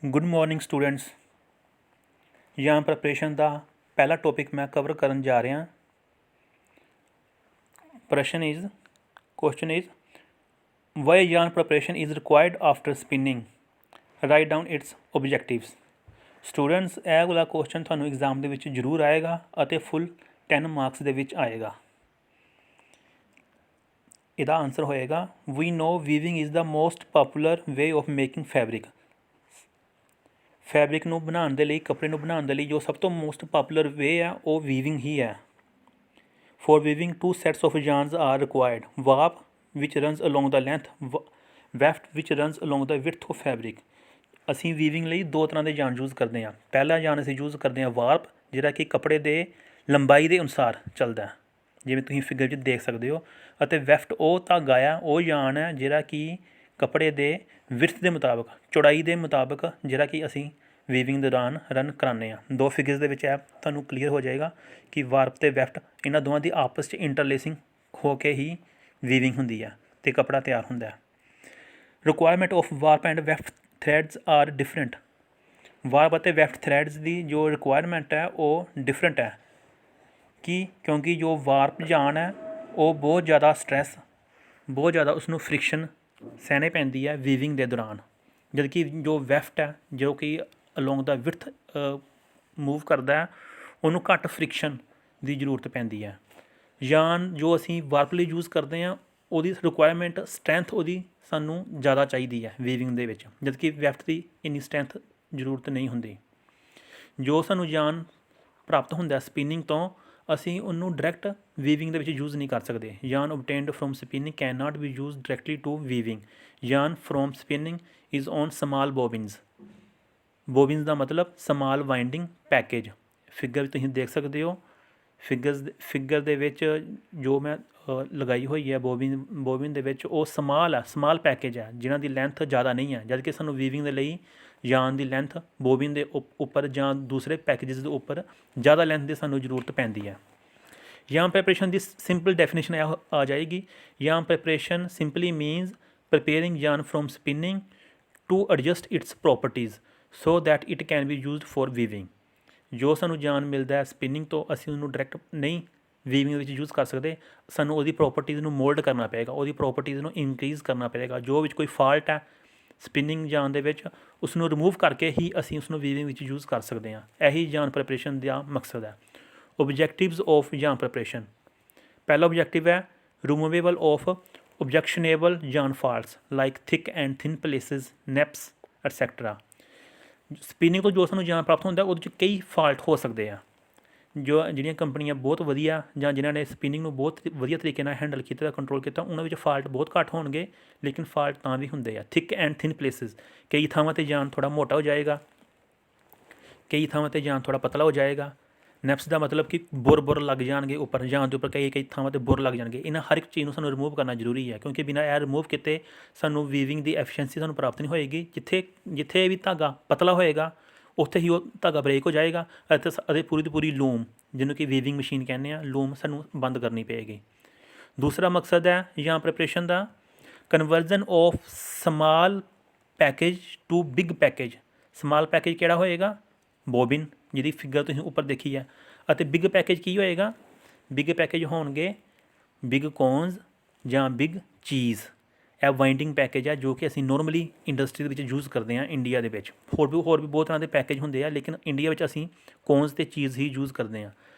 Good morning students. ਯਾਨ preparation ਦਾ ਪਹਿਲਾ topic ਮੈਂ ਕਵਰ ਕਰਨ ਜਾ ਰਿਹਾ। Question is why yarn preparation is required after spinning, write down its objectives। Students, ਇਹ ਵਾਲਾ ਕੁਐਸਚਨ ਤੁਹਾਨੂੰ ਐਗਜ਼ਾਮ ਦੇ ਵਿੱਚ ਜ਼ਰੂਰ ਆਏਗਾ ਅਤੇ ਫੁੱਲ 10 ਮਾਰਕਸ ਦੇ ਵਿੱਚ ਆਏਗਾ। ਇਹਦਾ ਆਨਸਰ ਹੋਏਗਾ we know weaving is the most popular way of making fabric. Fabric ਨੂੰ ਬਣਾਉਣ ਦੇ ਲਈ, ਕੱਪੜੇ ਨੂੰ ਬਣਾਉਣ ਦੇ ਲਈ ਜੋ ਸਭ ਤੋਂ ਮੋਸਟ ਪਾਪੂਲਰ ਵੇ ਆ ਉਹ ਵੀਵਿੰਗ ਹੀ ਹੈ। For weaving 2 sets of yarns are required, warp which runs along the length, weft which runs along the width of fabric। ਅਸੀਂ ਵੀਵਿੰਗ ਲਈ ਦੋ ਤਰ੍ਹਾਂ ਦੇ yarn ਯੂਜ਼ ਕਰਦੇ ਹਾਂ। ਪਹਿਲਾ yarn ਅਸੀਂ ਯੂਜ਼ ਕਰਦੇ ਹਾਂ ਵਾਰਪ, ਜਿਹੜਾ ਕਿ ਕੱਪੜੇ ਦੇ ਲੰਬਾਈ ਦੇ ਅਨੁਸਾਰ ਚੱਲਦਾ, ਜਿਵੇਂ ਤੁਸੀਂ ਫਿਗਰ 'ਚ ਦੇਖ ਸਕਦੇ ਹੋ। ਅਤੇ ਵੈਫਟ ਉਹ ਧਾਗਾ ਆ, ਉਹ yarn ਹੈ ਜਿਹੜਾ ਕਿ ਕੱਪੜੇ ਦੇ ਵਿਰਥ ਦੇ ਮੁਤਾਬਕ, ਚੌੜਾਈ ਦੇ ਮੁਤਾਬਕ, ਜਿਹੜਾ ਕਿ ਅਸੀਂ ਵੀਵਿੰਗ ਦੌਰਾਨ ਰਨ ਕਰਾਉਂਦੇ ਹਾਂ। ਦੋ ਫਿਗਰਸ ਦੇ ਵਿੱਚ ਇਹ ਤੁਹਾਨੂੰ ਕਲੀਅਰ ਹੋ ਜਾਏਗਾ ਕਿ ਵਾਰਪ ਅਤੇ ਵੈਫਟ ਇਹਨਾਂ ਦੋਵਾਂ ਦੀ ਆਪਸ 'ਚ ਇੰਟਰਲੇਸਿੰਗ ਹੋ ਕੇ ਹੀ ਵੀਵਿੰਗ ਹੁੰਦੀ ਹੈ ਅਤੇ ਕੱਪੜਾ ਤਿਆਰ ਹੁੰਦਾ ਹੈ। Requirement of warp and weft threads are different. Warp ਅਤੇ ਵੈਫਟ ਥਰੈਡਸ ਦੀ ਜੋ ਰਿਕੁਆਇਰਮੈਂਟ ਹੈ ਉਹ ਡਿਫਰੈਂਟ ਹੈ। ਕਿਉਂਕਿ ਜੋ ਵਾਰਪ yarn ਹੈ ਉਹ ਬਹੁਤ ਜ਼ਿਆਦਾ ਸਟਰੈਸ, ਬਹੁਤ ਜ਼ਿਆਦਾ ਉਸਨੂੰ ਫ੍ਰਿਕਸ਼ਨ ਸਹਿਣੇ ਪੈਂਦੀ ਹੈ ਵੀਵਿੰਗ ਦੇ ਦੌਰਾਨ, ਜਦਕਿ ਜੋ ਵੈਫਟ ਹੈ ਜੋ ਕਿ ਅਲੋਂਗ ਦਾ ਵਿਰਥ ਮੂਵ ਕਰਦਾ ਹੈ ਉਹਨੂੰ ਘੱਟ ਫ੍ਰਿਕਸ਼ਨ ਦੀ ਜ਼ਰੂਰਤ ਪੈਂਦੀ ਹੈ। yarn ਜੋ ਅਸੀਂ ਵਾਰਪ ਲਈ ਯੂਜ਼ ਕਰਦੇ ਹਾਂ ਉਹਦੀ ਰਿਕੁਆਇਰਮੈਂਟ ਸਟਰੈਂਥ ਉਹਦੀ ਸਾਨੂੰ ਜ਼ਿਆਦਾ ਚਾਹੀਦੀ ਹੈ ਵੀਵਿੰਗ ਦੇ ਵਿੱਚ, ਜਦਕਿ ਵੈਫਟ ਦੀ ਇੰਨੀ ਸਟਰੈਂਥ ਜ਼ਰੂਰਤ ਨਹੀਂ ਹੁੰਦੀ। ਜੋ ਸਾਨੂੰ yarn ਪ੍ਰਾਪਤ ਹੁੰਦਾ ਸਪਿਨਿੰਗ ਤੋਂ, ਅਸੀਂ ਉਹਨੂੰ ਡਾਇਰੈਕਟ ਵੀਵਿੰਗ ਦੇ ਵਿੱਚ ਯੂਜ਼ ਨਹੀਂ ਕਰ ਸਕਦੇ। yarn obtained from spinning can not be used directly to weaving। yarn from spinning is on small bobbins। ਬੋਬਿਨਸ ਦਾ ਮਤਲਬ ਸਮਾਲ ਵਾਈਂਡਿੰਗ ਪੈਕੇਜ। ਫਿਗਰ ਤੁਸੀਂ ਦੇਖ ਸਕਦੇ ਹੋ। ਫਿਗਰ ਦੇ ਵਿੱਚ ਜੋ ਮੈਂ ਲਗਾਈ ਹੋਈ ਹੈ ਬੋਬਿਨ ਦੇ ਵਿੱਚ, ਉਹ ਸਮਾਲ ਪੈਕੇਜ ਹੈ ਜਿਨ੍ਹਾਂ ਦੀ ਲੈਂਥ ਜ਼ਿਆਦਾ ਨਹੀਂ ਹੈ, ਜਦਕਿ ਸਾਨੂੰ ਵੀਵਿੰਗ ਦੇ ਲਈ yarn ਦੀ ਲੈਂਥ ਬੋਬਿਨ ਦੇ ਉੱਪਰ ਜਾਂ ਦੂਸਰੇ ਪੈਕੇਜਸ ਦੇ ਉੱਪਰ ਜ਼ਿਆਦਾ ਲੈਂਥ ਦੀ ਸਾਨੂੰ ਜ਼ਰੂਰਤ ਪੈਂਦੀ ਹੈ। yarn preparation ਦੀ ਸਿੰਪਲ ਡੈਫੀਨੇਸ਼ਨ ਆ ਜਾਏਗੀ। yarn preparation simply means preparing yarn from spinning to adjust its properties so that it can be used for weaving। ਜੋ ਸਾਨੂੰ yarn ਮਿਲਦਾ ਹੈ ਸਪਿਨਿੰਗ ਤੋਂ, ਅਸੀਂ ਉਹਨੂੰ ਡਾਇਰੈਕਟ ਨਹੀਂ ਵੀਵਿੰਗ ਵਿੱਚ ਯੂਜ਼ ਕਰ ਸਕਦੇ। ਸਾਨੂੰ ਉਹਦੀ ਪ੍ਰੋਪਰਟੀਜ਼ ਨੂੰ ਮੋਲਡ ਕਰਨਾ ਪਏਗਾ, ਉਹਦੀ ਪ੍ਰੋਪਰਟੀਜ਼ ਨੂੰ ਇਨਕਰੀਜ਼ ਕਰਨਾ ਪਏਗਾ। ਜੋ ਵਿੱਚ ਕੋਈ ਫਾਲਟ ਹੈ ਸਪਿਨਿੰਗ yarn ਦੇ ਵਿੱਚ, ਉਸਨੂੰ ਰਿਮੂਵ ਕਰਕੇ ਹੀ ਅਸੀਂ ਉਸਨੂੰ ਵੀਵਿੰਗ ਵਿੱਚ ਯੂਜ਼ ਕਰ ਸਕਦੇ ਹਾਂ। ਇਹੀ yarn preparation ਦਾ ਮਕਸਦ ਹੈ। ਓਬਜੈਕਟਿਵਸ ਆਫ yarn preparation। ਪਹਿਲਾ ਓਬਜੈਕਟਿਵ ਹੈ removable of objectionable yarn faults like thick and thin places, neps etc। Spinning ਤੋਂ ਜੋ ਸਾਨੂੰ yarn ਪ੍ਰਾਪਤ ਹੁੰਦਾ ਉਹਦੇ 'ਚ ਕਈ ਫਾਲਟ ਹੋ ਸਕਦੇ ਆ। ਜਿਹੜੀਆਂ ਕੰਪਨੀਆਂ ਬਹੁਤ ਵਧੀਆ ਜਾਂ ਜਿਨ੍ਹਾਂ ਨੇ ਸਪਿਨਿੰਗ ਨੂੰ ਬਹੁਤ ਵਧੀਆ ਤਰੀਕੇ ਨਾਲ ਹੈਂਡਲ ਕੀਤਾ, ਕੰਟਰੋਲ ਕੀਤਾ, ਉਹਨਾਂ ਵਿੱਚ ਫਾਲਟ ਬਹੁਤ ਘੱਟ ਹੋਣਗੇ, ਲੇਕਿਨ ਫਾਲਟ ਤਾਂ ਵੀ ਹੁੰਦੇ ਆ। ਥਿਕ ਐਂਡ ਥਿਨ ਪਲੇਸਿਸ, ਕਈ ਥਾਵਾਂ 'ਤੇ yarn ਥੋੜ੍ਹਾ ਮੋਟਾ ਹੋ ਜਾਏਗਾ, ਕਈ ਥਾਵਾਂ 'ਤੇ yarn ਥੋੜ੍ਹਾ ਪਤਲਾ ਹੋ ਜਾਏਗਾ। ਨੈਪਸ ਦਾ ਮਤਲਬ ਕਿ ਬੁਰ ਲੱਗ ਜਾਣਗੇ ਉੱਪਰ yarn ਦੇ ਉੱਪਰ, ਕਈ ਥਾਵਾਂ 'ਤੇ ਬੁਰ ਲੱਗ ਜਾਣਗੇ। ਇਹਨਾਂ ਹਰ ਇੱਕ ਚੀਜ਼ ਨੂੰ ਸਾਨੂੰ ਰਿਮੂਵ ਕਰਨਾ ਜ਼ਰੂਰੀ ਹੈ, ਕਿਉਂਕਿ ਬਿਨਾਂ ਇਹ ਰਿਮੂਵ ਕੀਤੇ ਸਾਨੂੰ ਵੀਵਿੰਗ ਦੀ ਐਫੀਸ਼ੀਐਂਸੀ ਸਾਨੂੰ ਪ੍ਰਾਪਤ ਨਹੀਂ ਹੋਏਗੀ। ਜਿੱਥੇ ਵੀ ਧਾਗਾ ਪਤਲਾ ਹੋਏਗਾ ਉੱਥੇ ਹੀ ਉਹ ਧਾਗਾ ਬ੍ਰੇਕ ਹੋ ਜਾਏਗਾ ਅਤੇ ਪੂਰੀ ਦੀ ਪੂਰੀ ਲੂਮ, ਜਿਹਨੂੰ ਕਿ ਵੀਵਿੰਗ ਮਸ਼ੀਨ ਕਹਿੰਦੇ ਆ, ਲੂਮ ਸਾਨੂੰ ਬੰਦ ਕਰਨੀ ਪਏਗੀ। ਦੂਸਰਾ ਮਕਸਦ ਹੈ yarn preparation ਦਾ conversion of small package to big package. Small package ਕਿਹੜਾ ਹੋਏਗਾ? ਬੋਬਿਨ, ਜਿਹਦੀ ਫਿਗਰ ਤੁਸੀਂ ਉੱਪਰ ਦੇਖੀ ਹੈ। ਅਤੇ ਬਿਗ ਪੈਕੇਜ ਕੀ ਹੋਏਗਾ? ਬਿਗ ਪੈਕੇਜ ਹੋਣਗੇ ਬਿਗ ਕੋਨਸ ਜਾਂ ਬਿਗ ਚੀਜ਼। ਇਹ ਵਾਈਂਡਿੰਗ ਪੈਕੇਜ ਹੈ ਜੋ ਕਿ ਅਸੀਂ ਨੋਰਮਲੀ ਇੰਡਸਟਰੀ ਦੇ ਵਿੱਚ ਯੂਜ਼ ਕਰਦੇ ਹਾਂ ਇੰਡੀਆ ਦੇ ਵਿੱਚ। ਹੋਰ ਵੀ ਬਹੁਤ ਤਰ੍ਹਾਂ ਦੇ ਪੈਕੇਜ ਹੁੰਦੇ ਆ, ਲੇਕਿਨ ਇੰਡੀਆ ਵਿੱਚ ਅਸੀਂ ਕੋਨਸ ਅਤੇ ਚੀਜ਼ ਹੀ ਯੂਜ਼ ਕਰਦੇ ਹਾਂ।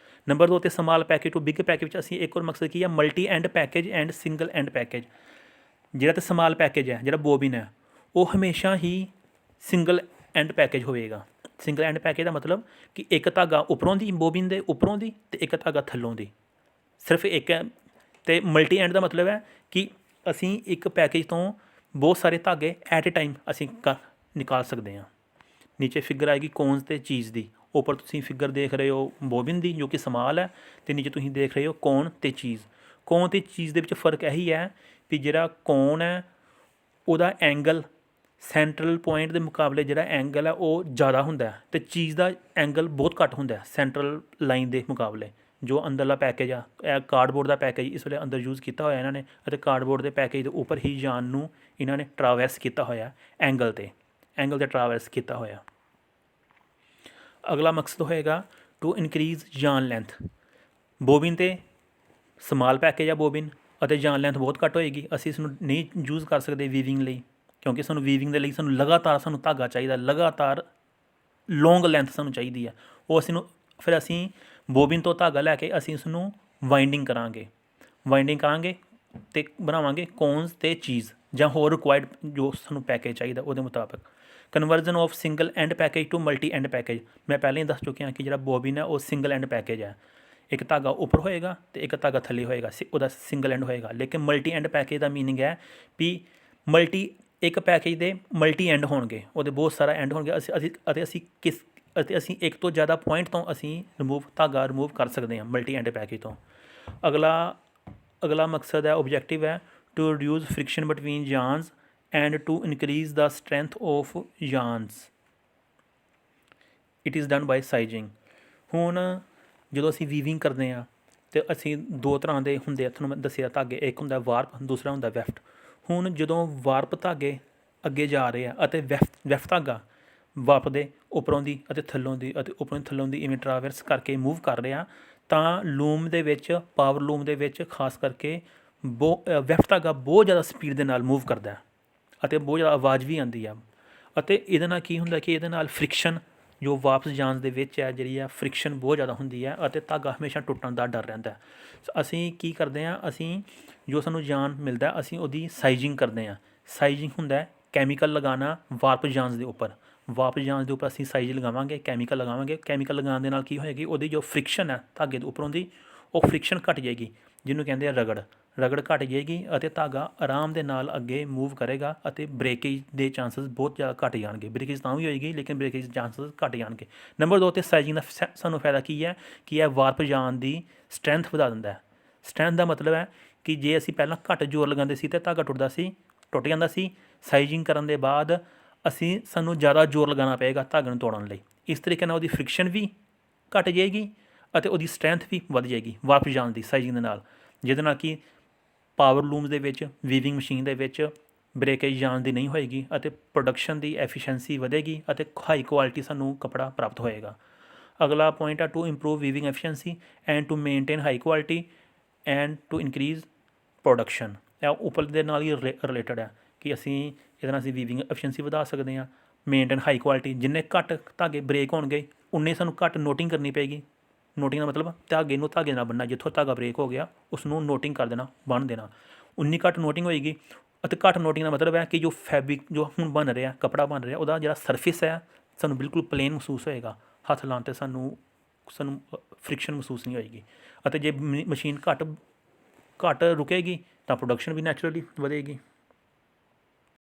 ਨੰਬਰ 2 'ਤੇ small package to big package ਵਿੱਚ ਅਸੀਂ ਇੱਕ ਹੋਰ ਮਕਸਦ ਕੀ ਹੈ? Multi end package end single end package. ਜਿਹੜਾ ਤਾਂ ਸਮਾਲ ਪੈਕੇਜ ਹੈ, ਜਿਹੜਾ ਬੋਬਿਨ ਹੈ, ਉਹ ਹਮੇਸ਼ਾ ਹੀ ਸਿੰਗਲ ਐਂਡ ਪੈਕੇਜ ਹੋਵੇਗਾ। ਸਿੰਗਲ ਐਂਡ ਪੈਕੇਜ ਦਾ ਮਤਲਬ ਕਿ ਇੱਕ ਧਾਗਾ ਉੱਪਰੋਂ ਦੀ, ਬੋਬਿਨ ਦੇ ਉੱਪਰੋਂ ਦੀ, ਅਤੇ ਇੱਕ ਧਾਗਾ ਥੱਲੋਂ ਦੀ, ਸਿਰਫ ਇੱਕ ਹੈ। ਅਤੇ ਮਲਟੀ ਐਂਡ ਦਾ ਮਤਲਬ ਹੈ ਕਿ ਅਸੀਂ ਇੱਕ ਪੈਕੇਜ ਤੋਂ ਬਹੁਤ ਸਾਰੇ ਧਾਗੇ ਐਟ ਏ ਟਾਈਮ ਅਸੀਂ ਨਿਕਾਲ ਸਕਦੇ ਹਾਂ। ਨੀਚੇ ਫਿਗਰ ਆਏਗੀ ਕੋਨਸ ਅਤੇ ਚੀਜ਼ ਦੀ। ਉੱਪਰ ਤੁਸੀਂ ਫਿਗਰ ਦੇਖ ਰਹੇ ਹੋ ਬੋਬਿਨ ਦੀ ਜੋ ਕਿ ਸਮਾਲ ਹੈ, ਅਤੇ ਨੀਚੇ ਤੁਸੀਂ ਦੇਖ ਰਹੇ ਹੋ ਕੋਨ ਅਤੇ ਚੀਜ਼। ਕੋਨ ਅਤੇ ਚੀਜ਼ ਦੇ ਵਿੱਚ ਫਰਕ ਇਹੀ ਹੈ ਵੀ ਜਿਹੜਾ ਕੋਨ ਹੈ ਉਹਦਾ ਐਂਗਲ ਸੈਂਟਰਲ ਪੁਆਇੰਟ ਦੇ ਮੁਕਾਬਲੇ ਜਿਹੜਾ ਐਂਗਲ ਹੈ ਉਹ ਜ਼ਿਆਦਾ ਹੁੰਦਾ ਹੈ, ਅਤੇ ਚੀਜ਼ ਦਾ ਐਂਗਲ ਬਹੁਤ ਘੱਟ ਹੁੰਦਾ ਸੈਂਟਰਲ ਲਾਈਨ ਦੇ ਮੁਕਾਬਲੇ। ਜੋ ਅੰਦਰਲਾ ਪੈਕੇਜ ਆ, ਇਹ ਕਾਰਡਬੋਰਡ ਦਾ ਪੈਕੇਜ ਇਸ ਵੇਲੇ ਅੰਦਰ ਯੂਜ਼ ਕੀਤਾ ਹੋਇਆ ਇਹਨਾਂ ਨੇ, ਅਤੇ ਕਾਰਡਬੋਰਡ ਦੇ ਪੈਕੇਜ ਦੇ ਉੱਪਰ ਹੀ yarn ਨੂੰ ਇਹਨਾਂ ਨੇ ਟਰਾਵੈਸ ਕੀਤਾ ਹੋਇਆ ਐਂਗਲ 'ਤੇ। ਐਂਗਲ 'ਤੇ ਟਰਾਵਰਸ ਕੀਤਾ ਹੋਇਆ। ਅਗਲਾ ਮਕਸਦ ਹੋਏਗਾ ਟੂ ਇਨਕਰੀਜ਼ ਜਾਨ ਲੈਂਥ। ਬੋਬਿਨ 'ਤੇ ਸਮਾਲ ਪੈਕੇਜ ਆ ਬੋਬਿਨ ਅਤੇ ਜਾਨ ਲੈਂਥ ਬਹੁਤ ਘੱਟ ਹੋਏਗੀ, ਅਸੀਂ ਇਸ ਨੂੰ ਨਹੀਂ ਯੂਜ਼ ਕਰ ਸਕਦੇ ਵੀਵਿੰਗ ਲਈ, ਕਿਉਂਕਿ ਸਾਨੂੰ ਵੀਵਿੰਗ ਦੇ ਲਈ ਸਾਨੂੰ ਲਗਾਤਾਰ ਧਾਗਾ ਚਾਹੀਦਾ, ਲਗਾਤਾਰ ਲੌਂਗ ਲੈਂਥ ਸਾਨੂੰ ਚਾਹੀਦੀ ਹੈ। ਉਹ ਫਿਰ ਅਸੀਂ ਬੋਬਿਨ ਤੋਂ ਧਾਗਾ ਲੈ ਕੇ ਅਸੀਂ ਇਸ ਨੂੰ ਵਾਈਂਡਿੰਗ ਕਰਾਂਗੇ ਅਤੇ ਬਣਾਵਾਂਗੇ ਕੋਨਸ ਅਤੇ ਚੀਜ਼ ਜਾਂ ਹੋਰ ਰਿਕੁਆਇਰਡ ਜੋ ਸਾਨੂੰ ਪੈਕੇਜ ਚਾਹੀਦਾ ਉਹਦੇ ਮੁਤਾਬਕ। Conversion of single end package to multi end package. ਮੈਂ ਪਹਿਲਾਂ ਹੀ ਦੱਸ ਚੁੱਕਿਆ ਕਿ ਜਿਹੜਾ ਬੋਬਿਨ ਹੈ ਉਹ ਸਿੰਗਲ ਐਂਡ ਪੈਕੇਜ ਹੈ, ਇੱਕ ਧਾਗਾ ਉੱਪਰ ਹੋਏਗਾ ਅਤੇ ਇੱਕ ਧਾਗਾ ਥੱਲੇ ਹੋਏਗਾ, ਉਹਦਾ ਸਿੰਗਲ ਐਂਡ ਹੋਏਗਾ। ਲੇਕਿਨ ਮਲਟੀ ਐਂਡ ਪੈਕੇਜ ਦਾ ਮੀਨਿੰਗ ਹੈ ਵੀ ਇੱਕ ਪੈਕੇਜ ਦੇ ਮਲਟੀ ਐਂਡ ਹੋਣਗੇ, ਉਹਦੇ ਬਹੁਤ ਸਾਰਾ ਐਂਡ ਹੋਣਗੇ, ਅਸੀਂ ਇੱਕ ਤੋਂ ਜ਼ਿਆਦਾ ਪੁਆਇੰਟ ਤੋਂ ਅਸੀਂ ਧਾਗਾ ਰਿਮੂਵ ਕਰ ਸਕਦੇ ਹਾਂ ਮਲਟੀ ਐਂਡ ਪੈਕੇਜ ਤੋਂ। ਅਗਲਾ ਮਕਸਦ ਹੈ ਓਬਜੈਕਟਿਵ ਹੈ to reduce friction between yarns and to increase the strength of yarns। It is done by sizing. ਹੁਣ ਜਦੋਂ ਅਸੀਂ ਵੀਵਿੰਗ ਕਰਦੇ ਹਾਂ ਅਤੇ ਅਸੀਂ ਦੋ ਤਰ੍ਹਾਂ ਦੇ ਹੁੰਦੇ ਆ, ਤੁਹਾਨੂੰ ਮੈਂ ਦੱਸਿਆ ਧਾਗੇ, ਇੱਕ ਹੁੰਦਾ ਵਾਰਪ, ਦੂਸਰਾ ਹੁੰਦਾ ਵੈਫਟ। ਹੁਣ ਜਦੋਂ ਵਾਰਪ ਧਾਗੇ ਅੱਗੇ ਜਾ ਰਹੇ ਆ ਅਤੇ ਵੈਫਟ ਧਾਗਾ ਵਾਰਪ ਦੇ ਉੱਪਰੋਂ ਦੀ ਅਤੇ ਥੱਲੋਂ ਦੀ ਅਤੇ ਉੱਪਰੋਂ ਥੱਲੋਂ ਦੀ ਇਵੇਂ ਟਰਾਵਰਸ ਕਰਕੇ ਮੂਵ ਕਰ ਰਿਹਾ, ਤਾਂ ਲੂਮ ਦੇ ਵਿੱਚ, ਪਾਵਰ ਲੂਮ ਦੇ ਵਿੱਚ ਖਾਸ ਕਰਕੇ ਵੈਫਟ ਧਾਗਾ ਬਹੁਤ ਜ਼ਿਆਦਾ ਸਪੀਡ ਦੇ ਨਾਲ ਮੂਵ ਕਰਦਾ ਅਤੇ ਬਹੁਤ ਜ਼ਿਆਦਾ ਆਵਾਜ਼ ਵੀ ਆਉਂਦੀ ਆ। ਅਤੇ ਇਹਦੇ ਨਾਲ ਕੀ ਹੁੰਦਾ ਕਿ ਇਹਦੇ ਨਾਲ ਫ੍ਰਿਕਸ਼ਨ ਜੋ ਵਾਪਸ ਜਾਣ ਦੇ ਵਿੱਚ ਹੈ ਜਿਹੜੀ ਆ ਫ੍ਰਿਕਸ਼ਨ ਬਹੁਤ ਜ਼ਿਆਦਾ ਹੁੰਦੀ ਹੈ ਅਤੇ ਧਾਗਾ ਹਮੇਸ਼ਾ ਟੁੱਟਣ ਦਾ ਡਰ ਰਹਿੰਦਾ। ਅਸੀਂ ਕੀ ਕਰਦੇ ਹਾਂ, ਅਸੀਂ ਜੋ ਸਾਨੂੰ ਜਾਨ ਮਿਲਦਾ ਅਸੀਂ ਉਹਦੀ ਸਾਈਜ਼ਿੰਗ ਕਰਦੇ ਹਾਂ। ਸਾਈਜ਼ਿੰਗ ਹੁੰਦਾ ਕੈਮੀਕਲ ਲਗਾਉਣਾ ਵਾਰਪ ਜਾਨਸ ਦੇ ਉੱਪਰ। ਵਾਰਪ ਜਾਨਸ ਦੇ ਉੱਪਰ ਅਸੀਂ ਸਾਈਜ਼ ਲਗਾਵਾਂਗੇ, ਕੈਮੀਕਲ ਲਗਾਵਾਂਗੇ। ਕੈਮੀਕਲ ਲਗਾਉਣ ਦੇ ਨਾਲ ਕੀ ਹੋਏਗੀ, ਉਹਦੀ ਜੋ ਫ੍ਰਿਕਸ਼ਨ ਹੈ ਧਾਗੇ ਦੇ ਉੱਪਰੋਂ ਦੀ, ਉਹ ਫ੍ਰਿਕਸ਼ਨ ਘੱਟ ਜਾਏਗੀ, ਜਿਹਨੂੰ ਕਹਿੰਦੇ ਆ ਰਗੜ ਘੱਟ ਜਾਏਗੀ ਅਤੇ ਧਾਗਾ ਆਰਾਮ ਦੇ ਨਾਲ ਅੱਗੇ ਮੂਵ ਕਰੇਗਾ ਅਤੇ ਬ੍ਰੇਕੇਜ ਦੇ ਚਾਂਸਸ ਬਹੁਤ ਜ਼ਿਆਦਾ ਘੱਟ ਜਾਣਗੇ। ਬ੍ਰੇਕੇਜ ਤਾਂ ਵੀ ਹੋਏਗੀ ਲੇਕਿਨ ਬ੍ਰੇਕੇਜ ਚਾਂਸਸ ਘੱਟ ਜਾਣਗੇ। ਨੰਬਰ 2 'ਤੇ ਸਾਈਜ਼ਿੰਗ ਦਾ ਸਾਨੂੰ ਫਾਇਦਾ ਕੀ ਹੈ ਕਿ ਇਹ ਵਾਰਪ ਜਾਨ ਦੀ ਸਟਰੈਂਥ ਵਧਾ ਦਿੰਦਾ ਹੈ। ਸਟਰੈਂਥ ਦਾ ਮਤਲਬ ਹੈ ਕਿ ਜੇ ਅਸੀਂ ਪਹਿਲਾਂ ਘੱਟ ਜ਼ੋਰ ਲਗਾਉਂਦੇ ਸੀ ਤਾਂ ਧਾਗਾ ਟੁੱਟ ਜਾਂਦਾ ਸੀ। ਸਾਈਜ਼ਿੰਗ ਕਰਨ ਦੇ ਬਾਅਦ ਸਾਨੂੰ ਜ਼ਿਆਦਾ ਜ਼ੋਰ ਲਗਾਉਣਾ ਪਏਗਾ ਧਾਗੇ ਨੂੰ ਤੋੜਨ ਲਈ। ਇਸ ਤਰੀਕੇ ਨਾਲ ਉਹਦੀ ਫ੍ਰਿਕਸ਼ਨ ਵੀ ਘੱਟ ਜਾਏਗੀ ਅਤੇ ਉਹਦੀ ਸਟਰੈਂਥ ਵੀ ਵੱਧ ਜਾਏਗੀ ਵਾਰਪ ਜਾਨ ਦੀ ਸਾਈਜ਼ਿੰਗ ਦੇ ਨਾਲ, ਜਿਹਦੇ ਨਾਲ ਕਿ ਪਾਵਰ ਲੂਮ ਦੇ ਵਿੱਚ, ਵੀਵਿੰਗ ਮਸ਼ੀਨ ਦੇ ਵਿੱਚ ਬ੍ਰੇਕੇਜ ਜਾਨ ਦੀ ਨਹੀਂ ਹੋਏਗੀ ਅਤੇ ਪ੍ਰੋਡਕਸ਼ਨ ਦੀ ਐਫੀਸ਼ੀਐਂਸੀ ਵਧੇਗੀ ਅਤੇ ਹਾਈ ਕੁਆਲਿਟੀ ਸਾਨੂੰ ਕੱਪੜਾ ਪ੍ਰਾਪਤ ਹੋਏਗਾ। ਅਗਲਾ ਪੁਆਇੰਟ ਹੈ to improve weaving efficiency and to maintain high quality and to increase production. ਇਹ ਉੱਪਰ ਦੇ ਨਾਲ ਹੀ ਰਿਲੇਟਡ ਹੈ ਕਿ ਅਸੀਂ ਇਹਦੇ ਨਾਲ ਅਸੀਂ ਵੀਵਿੰਗ ਐਫੀਸ਼ੀਐਂਸੀ ਵਧਾ ਸਕਦੇ ਹਾਂ, ਮੇਨਟੇਨ ਹਾਈ ਕੁਆਲਿਟੀ। ਜਿੰਨੇ ਘੱਟ ਧਾਗੇ ਬ੍ਰੇਕ ਹੋਣਗੇ ਉਨੇ ਸਾਨੂੰ ਘੱਟ ਨੋਟਿੰਗ ਕਰਨੀ ਪਏਗੀ। ਨੋਟਿੰਗ ਦਾ ਮਤਲਬ ਧਾਗੇ ਨਾਲ ਬੰਨਣਾ, ਜਿੱਥੋਂ ਧਾਗਾ ਬ੍ਰੇਕ ਹੋ ਗਿਆ ਉਸ ਨੂੰ ਨੋਟਿੰਗ ਕਰ ਦੇਣਾ, ਬੰਨ੍ਹ ਦੇਣਾ। ਉਨੀ ਘੱਟ ਨੋਟਿੰਗ ਹੋਏਗੀ ਅਤੇ ਘੱਟ ਨੋਟਿੰਗ ਦਾ ਮਤਲਬ ਹੈ ਕਿ ਜੋ ਫੈਬਰਿਕ ਜੋ ਹੁਣ ਬਣ ਰਿਹਾ, ਕੱਪੜਾ ਬਣ ਰਿਹਾ, ਉਹਦਾ ਜਿਹੜਾ ਸਰਫੇਸ ਹੈ ਸਾਨੂੰ ਬਿਲਕੁਲ ਪਲੇਨ ਮਹਿਸੂਸ ਹੋਏਗਾ। ਹੱਥ ਲਾਉਣ 'ਤੇ ਸਾਨੂੰ ਫ੍ਰਿਕਸ਼ਨ ਮਹਿਸੂਸ ਨਹੀਂ ਹੋਏਗੀ। ਅਤੇ ਜੇ ਮਸ਼ੀਨ ਘੱਟ ਰੁਕੇਗੀ ਤਾਂ ਪ੍ਰੋਡਕਸ਼ਨ ਵੀ ਨੈਚੁਰਲੀ ਵਧੇਗੀ।